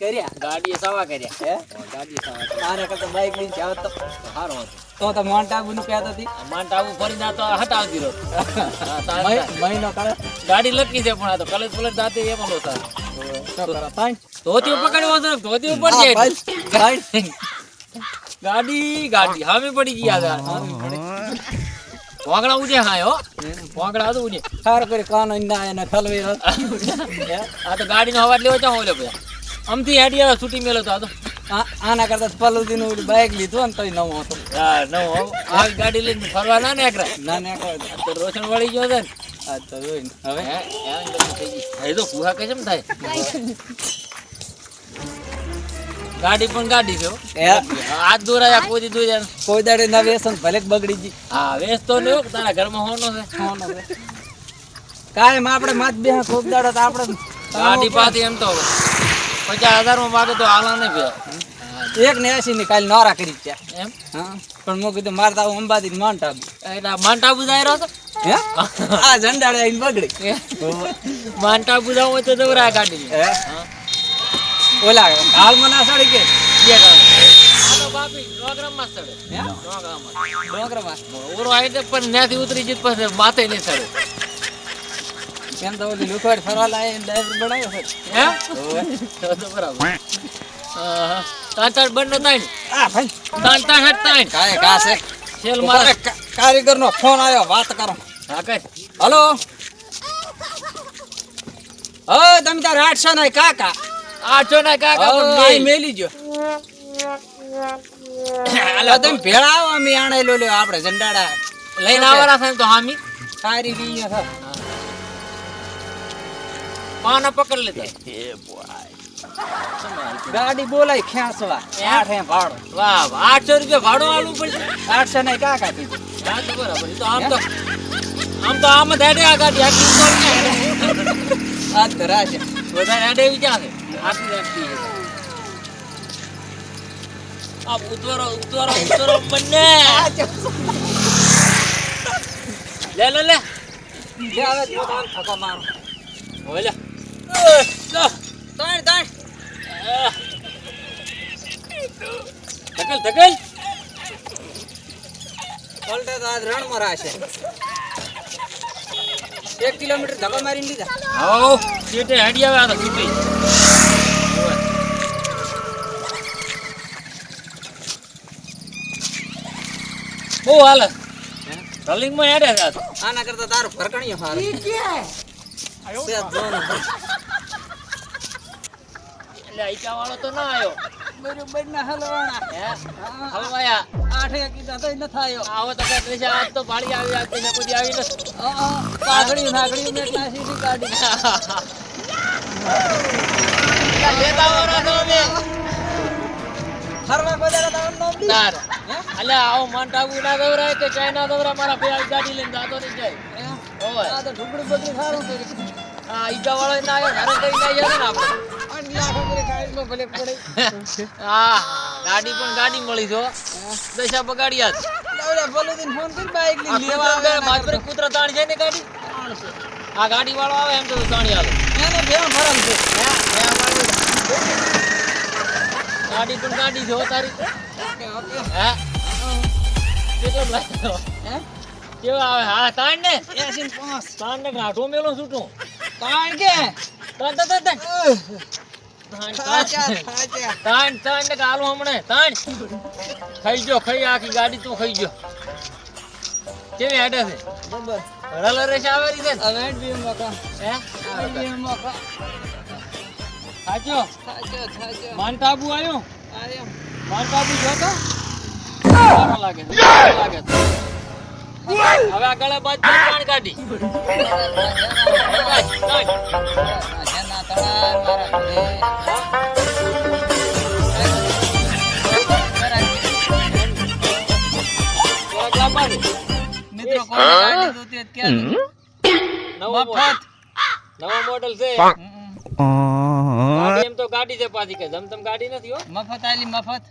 કર્યા ગાડીએ સવા કર્યા હે ગાડીએ સવા કર્યા આને કરતા બાઈક લઈને જાવ તો સારો હતો તો માઉન્ટ આબુ નું કહેતા હતી માન્ટ આવું ફરી ના તો હટાવતી રહ્યો મહિનો કરે ગાડી લટકી છે પણ આ તો કલેજ પલટ જાતે એ પણ હોતા તો કરો તાઈ ધોતી પકડવો છે ધોતી ઉપર છે ગાડી હામી પડી ગયા વાંગડા ઉડે હા હો વાંગડા તો ઉડે સારો કરી કાનો ઇંદા એને ઠલવી આ તો ગાડીનો અવાજ લેવો ચાહો લે બધા અમથી હેડી આવે છૂટી મેલો તો આ તો આના કરતા પલુદી નું બાઈક લીધું ને તોય નવું હતું હા નવો આવી ગાડી લઈને ફરવા ના નેકરા ના ને તો રોશન વળી ગયો છે ને આ તો જોઈ ને હવે હે એમ બધું થઈ ગયું એ તો કુહા કેમ થાય ગાડી પણ ગાડી છે હો. હાથ દોરાયા કોઈ દોર્યા કોઈ દાડે ના વ્યસન ભલે બગડી જી હા વેસ તો નહીં હો, તારા ઘરમાં હોનો છે કાયમ આપણે માત બે ખૂબ દાડો તો આપણે ગાડી પાછી એમ તો 50,000 માં માગે તો હાલા નહીં બે 1.80 ની કાલ નોરા કરી છે એમ હા પણ મેં કીધું મારે તો અંબાજી માઉન્ટ આબુ એટલે માન્ટાબુ જાય રહ્યો હે આ ઝંડાડે આઈને બગડી માન્ટાબુ જાવ હોય તો દોરા ગાડી હે ઓલા હાલમાં ના સડી કે તો બાપી પ્રોગ્રામમાં સડે હે ડોંગરમાં ઓરો આઈ તો પણ ત્યાંથી ઉતરી જીત પછી માથે નહીં સડે એમ તો ઓલી લુખવાડ ફરવા લાય ડ્રાઈવર બનાવ્યો છે હે તો બરાબર તાંતાડ બંને તાણ આ ભાઈ તાંતાડ હટ તાણ કાય કાસે સેલ મારે કારીગર નો ફોન આવ્યો વાત કરો હા કઈ હલો ઓ તમે તાર 800 ના કાકા 800 ના કાકા પણ આઈ મેલી જો અલા તમે ભેળા આવો અમે આણે લો લ્યો આપણે ઝંડાડા લઈને આવવાના છે તો હામી સારી રી છે પાના પકડ લેતા ગાડી બોલાય ખેંચવા 8 હે ભાડો વાહ 800 રૂપિયા ભાડું આલવું પડશે 800 ના કાકા કીધું હા તો બરાબર તો આમ હેડે આ ગાડી આખી ઉતર ને આ ધરા છે વધારે હેડે એવી ક્યાં છે આખી રાખતી છે આ ઉતરો બંને લે લે હવે જો આમ થકો મારો ઓલે તાણ તાણ ધકેલ પલટે તો આજ રણ મરા છે 1 કિલોમીટર ધક્કો મારીને લીધા આવો સીટે હેડી આવે આ તો સીટી બહુ હાલે રલિંગ માં હેડે છે આના કરતા તારું ફરકણીયો હારો એટલે આઈકા વાળો તો ના આવ્યો બરોબર ના હલવાણા હે હલવાયા 8 કીધા તો ન થાયો આવો તો કઈ ત્રીજા આજ તો ભાડી આવી આગળ કોઈ આવી નથી પાઘડી નાગડી ને ક્લાસી ગાડી લેતા વાળા તો અમે ફરવા કોઈ દાડા તો નોમ તાર અલે આવો માન્ટાબુ ના દવરાય કે ચાઇના દવરા મારા બે ગાડી લઈને જાતો નહીં જાય ઓય આ તો ઢુકડું બધું સારું કર્યું આ ઈજા વાળો ના આવ્યો ઘરે કઈ ના જાય ને આપણે 8 લાખ રૂપિયા ગાડીમાં ભલે પડે હા ગાડી પણ ગાડી મળી જો દશા બગાડ્યા લાવલે બોલો દિન ફોન કરી બાઈક લઈ લેવા આવે માત્ર કૂતરા તાણ જાય ને ગાડી આ ગાડી વાળો આવે એમ તો તાણી આવે એને બે ફરક છે ગાડી પણ ગાડી જો તારી ઓકે ઓકે હે કેટલો લાગ્યો હે કેવા આવે હા તાણ ને 85 તાણ ને ગાંઠો મેલો છૂટું તાણ કે તાણ ને ગાલો હમણે તાણ ખાઈ ગયો ખાઈ આખી ગાડી તું ખાઈ ગયો કેવી હેડે છે બરાબર રલર રેસ આવેલી છે હવે બીમ મકા હે બીમ મકા સાચો થાજો માનતાબુ આવ્યો આયો માનતાબુ જોતો સારો લાગે છે હવે આ ગળે બાદ પાણી કાઢી જેના તળાર મારા ઘરે મિત્રો કોને ગાડી જોતી કે નવો મોડલ છે ગાડી એમ તો ગાડી છે પાછી કે જમતમ ગાડી નથી હો મફત આલી મફત